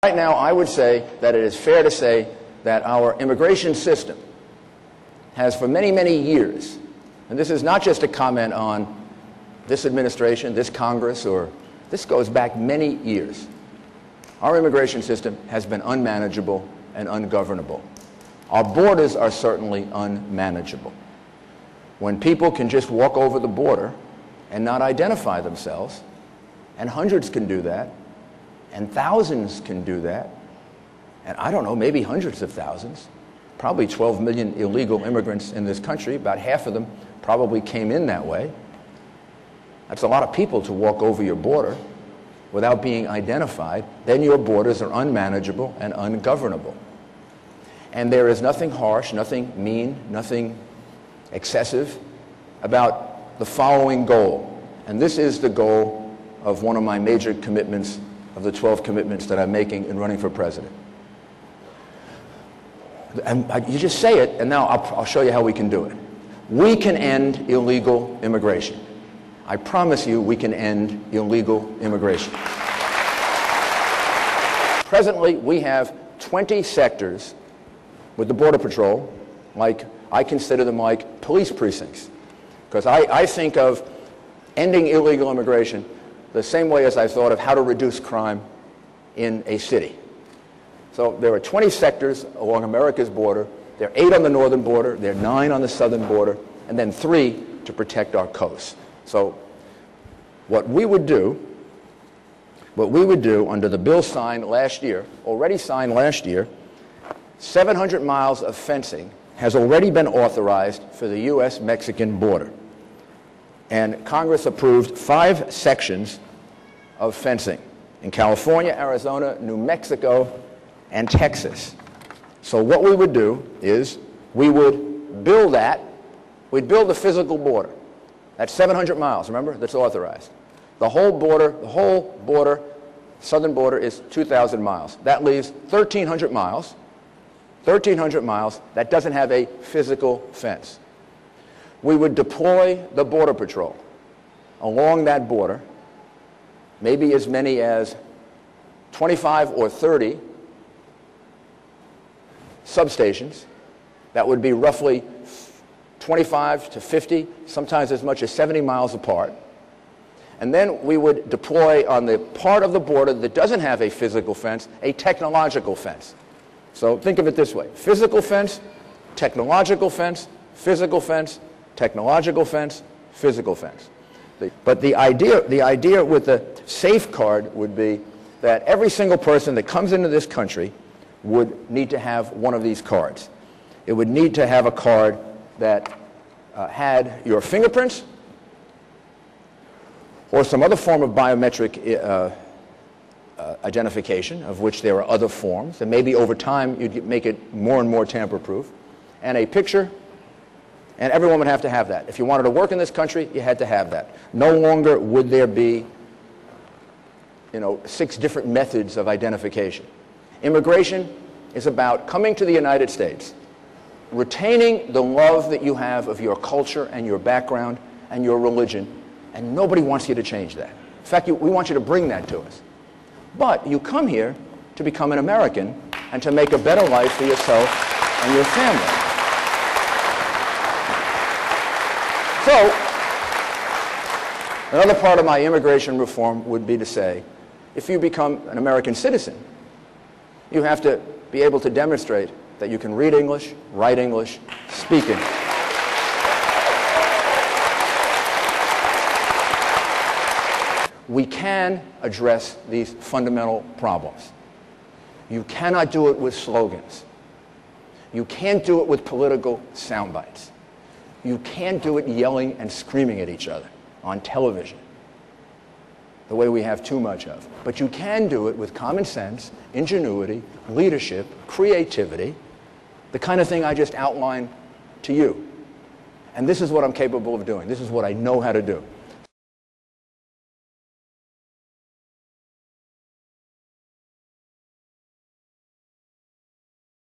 Right now, I would say that it is fair to say that our immigration system has for many, many years, and this is not just a comment on this administration, this Congress, or this goes back many years. Our immigration system has been unmanageable and ungovernable. Our borders are certainly unmanageable. When people can just walk over the border and not identify themselves, and hundreds can do that, and thousands can do that, and I don't know, maybe hundreds of thousands, probably 12 million illegal immigrants in this country, about half of them probably came in that way. That's a lot of people to walk over your border without being identified. Then your borders are unmanageable and ungovernable. And there is nothing harsh, nothing mean, nothing excessive about the following goal. And this is the goal of one of my major commitments, of the 12 commitments that I'm making in running for president. And you just say it, and now I'll show you how we can do it. We can end illegal immigration. I promise you we can end illegal immigration. Presently, we have 20 sectors with the Border Patrol, like I consider them like police precincts. Because I think of ending illegal immigration the same way as I thought of how to reduce crime in a city. So there are 20 sectors along America's border. There are 8 on the northern border, there are 9 on the southern border, and then 3 to protect our coast. So what we would do under the bill signed last year, already signed last year, 700 miles of fencing has already been authorized for the U.S.-Mexican border. And Congress approved 5 sections of fencing in California, Arizona, New Mexico, and Texas. So what we would do is we would build that. We'd build the physical border. That's 700 miles, remember? That's authorized. The whole border, southern border is 2,000 miles. That leaves 1,300 miles. 1,300 miles that doesn't have a physical fence. We would deploy the Border Patrol along that border, maybe as many as 25 or 30 substations. That would be roughly 25 to 50, sometimes as much as 70 miles apart. And then we would deploy on the part of the border that doesn't have a physical fence, a technological fence. So think of it this way: physical fence, technological fence, physical fence, technological fence, physical fence. But the idea with the safeguard would be that every single person that comes into this country would need to have one of these cards. It would need to have a card that had your fingerprints or some other form of biometric identification, of which there are other forms, and maybe over time you'd make it more and more tamper-proof, and a picture. And everyone would have to have that. If you wanted to work in this country, you had to have that. No longer would there be, 6 different methods of identification. Immigration is about coming to the United States, retaining the love that you have of your culture and your background and your religion, and nobody wants you to change that. In fact, we want you to bring that to us. But you come here to become an American and to make a better life for yourself and your family. So, another part of my immigration reform would be to say, if you become an American citizen, you have to be able to demonstrate that you can read English, write English, speak English. We can address these fundamental problems. You cannot do it with slogans. You can't do it with political sound bites. You can't do it yelling and screaming at each other on television, the way we have too much of. But you can do it with common sense, ingenuity, leadership, creativity, the kind of thing I just outlined to you. And this is what I'm capable of doing. This is what I know how to do.